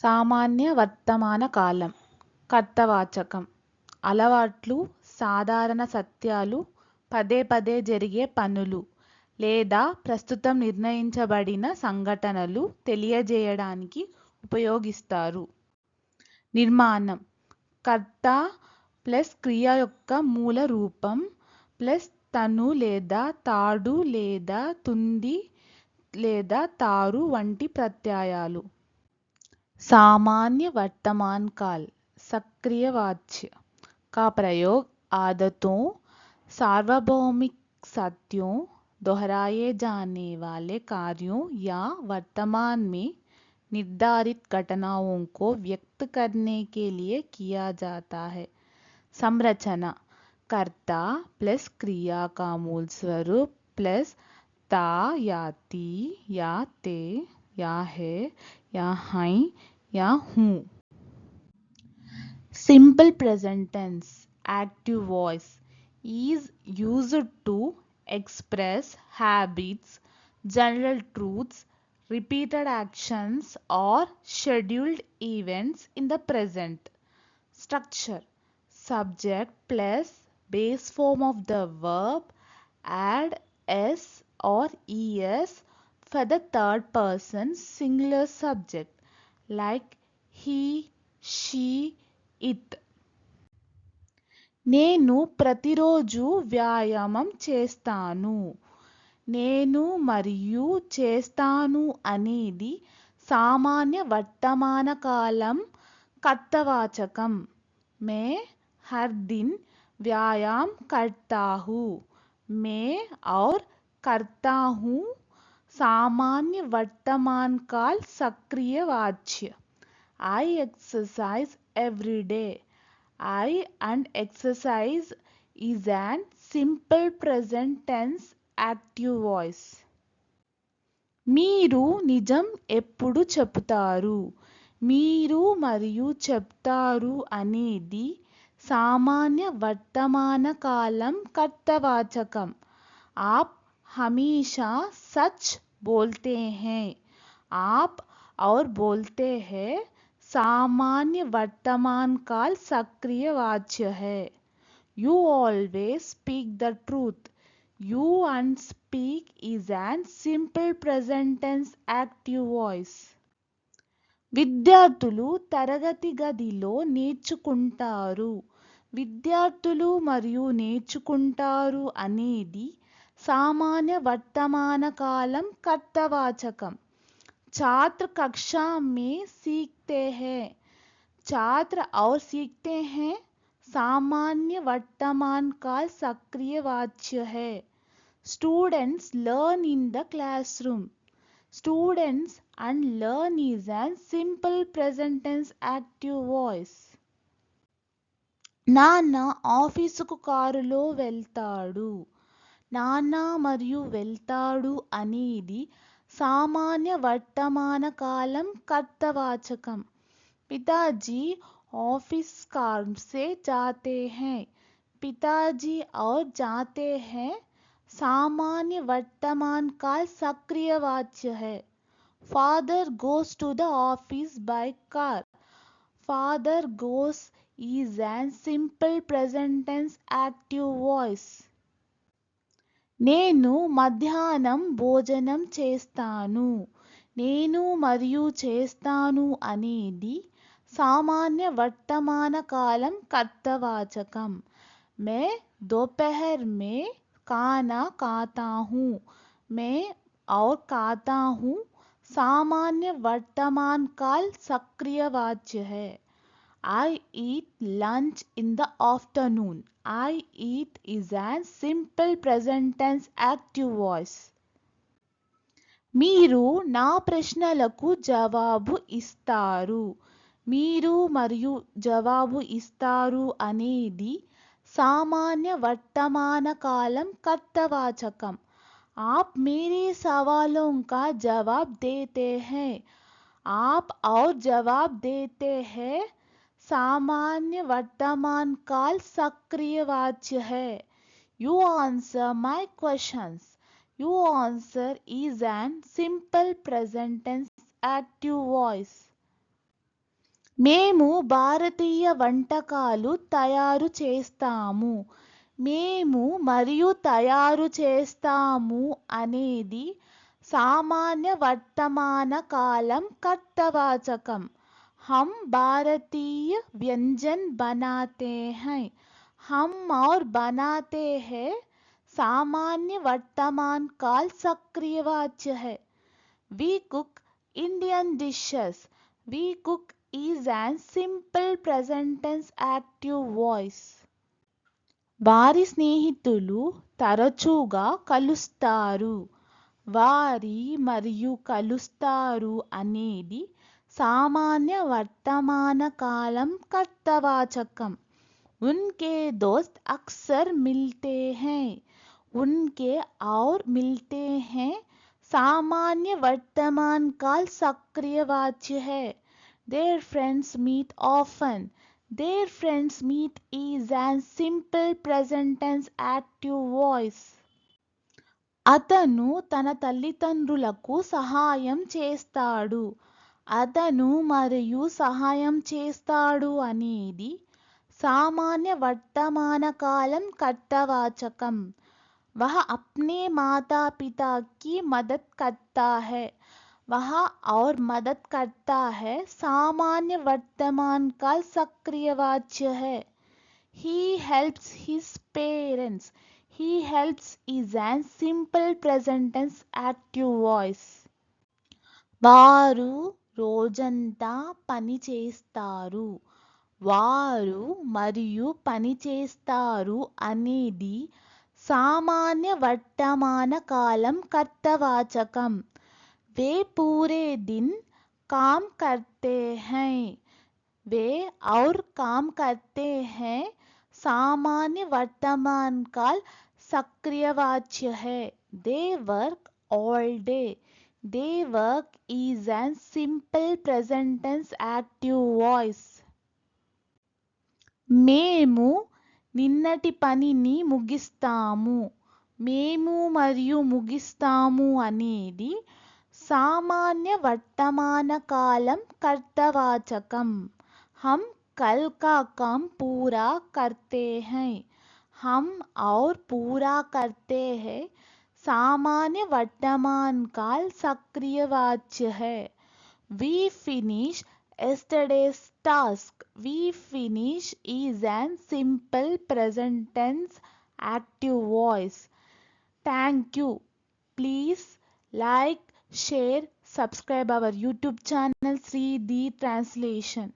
సామాన్య వర్తమాన కాలం కర్తవాచకం అలవాట్లు సాధారణ సత్యాలు పదే పదే జరిగే పనులు లేదా ప్రస్తుతం నిర్ణయించబడిన సంఘటనలు తెలియజేయడానికి ఉపయోగిస్తారు. నిర్మాణం కర్త ప్లస్ క్రియ యొక్క మూల రూపం ప్లస్ తను లేదా తాడు లేదా తుంది లేదా తారు వంటి ప్రత్యయాలు. सामान्य वर्तमान काल सक्रिय वाच्य का प्रयोग आदतों सार्वभौमिक सत्यों दोहराए जाने वाले कार्यों या वर्तमान में निर्धारित घटनाओं को व्यक्त करने के लिए किया जाता है. संरचना कर्ता प्लस क्रिया का मूल स्वरूप प्लस ता या ती या ते या है या हैं या हूँ. Simple present tense active voice is used to express habits, general truths, repeated actions or scheduled events in the present. Structure subject plus base form of the verb, add s or es for the third person singular subject like he, she, it. నేను ప్రతిరోజు వ్యాయామం చేస్తాను. నేను మరియు చేస్తాను అనేది సామాన్య వర్తమాన కాలం కర్తవాచకం. मैं हर दिन व्यायाम करता हूँ. मैं और करता हूँ सामान्य वर्तमान काल सक्रिय वाच्य. I exercise every day. I and exercise is an simple present tense active voice. మీరు నిజం ఎప్పుడు చెప్తారు. మీరు మరియు చెప్తారు అనేది సామాన్య వర్తమాన కాలం కర్తవాచకం. आप हमेशा सच बोलते हैं. आप और बोलते हैं सामान्य वर्तमान काल सक्रिय वाच्य है. You always speak the truth. You and speak is an simple present tense active voice. విద్యార్థులు తరగతి గదిలో నేర్చుకుంటారు. విద్యార్థులు మరియు నేర్చుకుంటారు అనేది సామాన్య వర్తమాన కాలం కర్తవాచకం. छात्र कक्षा में सीखते हैं. छात्र और सीखते हैं सामान्य वर्तमान काल सक्रिय वाच्य है. Students learn in the classroom. Students and learn is an simple present tense active voice. నాన్న ఆఫీసుకు కారులో వెళ్తాడు. నాన్న మరియు వెళ్తాడు అనేది सामान्य वर्तमान कालम कर्तवाचकम. पिताजी ऑफिस कार से जाते हैं. पिताजी और जाते हैं सामान्य वर्तमान काल सक्रिय वाच्य है. Father goes to the office by car. Father goes is an simple present tense active voice. నేను మధ్యాహ్నం భోజనం చేస్తాను. నేను మరియు చేస్తాను అనేది సామాన్య వర్తమాన కాలం కర్తవాచకం. मैं दोपहर में खाना खाता हूँ. मैं और खाता हूँ सामान्य वर्तमान काल सक्रिय वाच्य है. I eat lunch in the afternoon. I eat is an simple present tense active voice. మీరు నా ప్రశ్నలకు జవాబు ఇస్తారు. మీరు మరియు జవాబు ఇస్తారు అనేది సామాన్య వర్తమాన కాలం కర్తవాచకం. आप मेरे सवालों का जवाब देते हैं. आप और जवाब देते हैं सामान्य वर्तमान काल सक्रिय वाच्य है. You answer my questions. You answer is an simple present tense active voice. మేము భారతీయ వంటకాలు తయారు చేస్తాము. మేము మరియు తయారు చేస్తాము అనేది సామాన్య వర్తమాన కాలం కర్తవాచకం. हम भारतीय व्यंजन बनाते हैं. हम और बनाते हैं सामान्य वर्तमान काल सक्रियवाच्य है. We cook Indian dishes. We cook is an simple present tense active voice. వారి స్నేహితులు తరచుగా కలుస్తారు. వారి మరియు కలుస్తారు అనేది సామాన్య వర్తమాన కాలం కర్తవాచకం. उनके दोस्त अक्सर मिलते हैं. उनके और मिलते हैं सामान्य वर्तमान काल सक्रिय वाच्य है. Their friends meet often. Their friends meet is an simple present tense active voice. అతను తన తల్లిదండ్రులకు సహాయం చేస్తాడు. అతను మరియు సహాయం చేస్తాడు అనేది సామాన్య వర్తమాన కాలం కర్తవాచకం. वह अपने माता पिता की मदद करता है. वह और मदद करता है सामान्य वर्तमान काल सक्रिय वाच्य है. He helps his parents. He helps is an simple present tense active voice. వారు రోజంతా పని చేస్తారు. వారు మరియు పని చేస్తారు అనేది సామాన్య వర్తమాన కాలం కర్తవాచకం. वे पूरे दिन काम करते हैं. वे और काम करते हैं सामान्य वर्तमान काल सक्रियवाच्य है. They work all day. They work is an simple present tense active voice. మేము నిన్నటి పనిని ముగిస్తాము. మేము మరియు ముగిస్తాము అనేది సామాన్య వర్తమాన కాలం కర్తవాచకం. हम कल का काम पूरा करते हैं. हम और पूरा करते हैं सामान्य वर्तमान काल सक्रिय वाच्य है. We finish yesterday's task. We finish is an simple present tense active voice. Thank you. Please like, share, subscribe our YouTube channel Sri D Translation.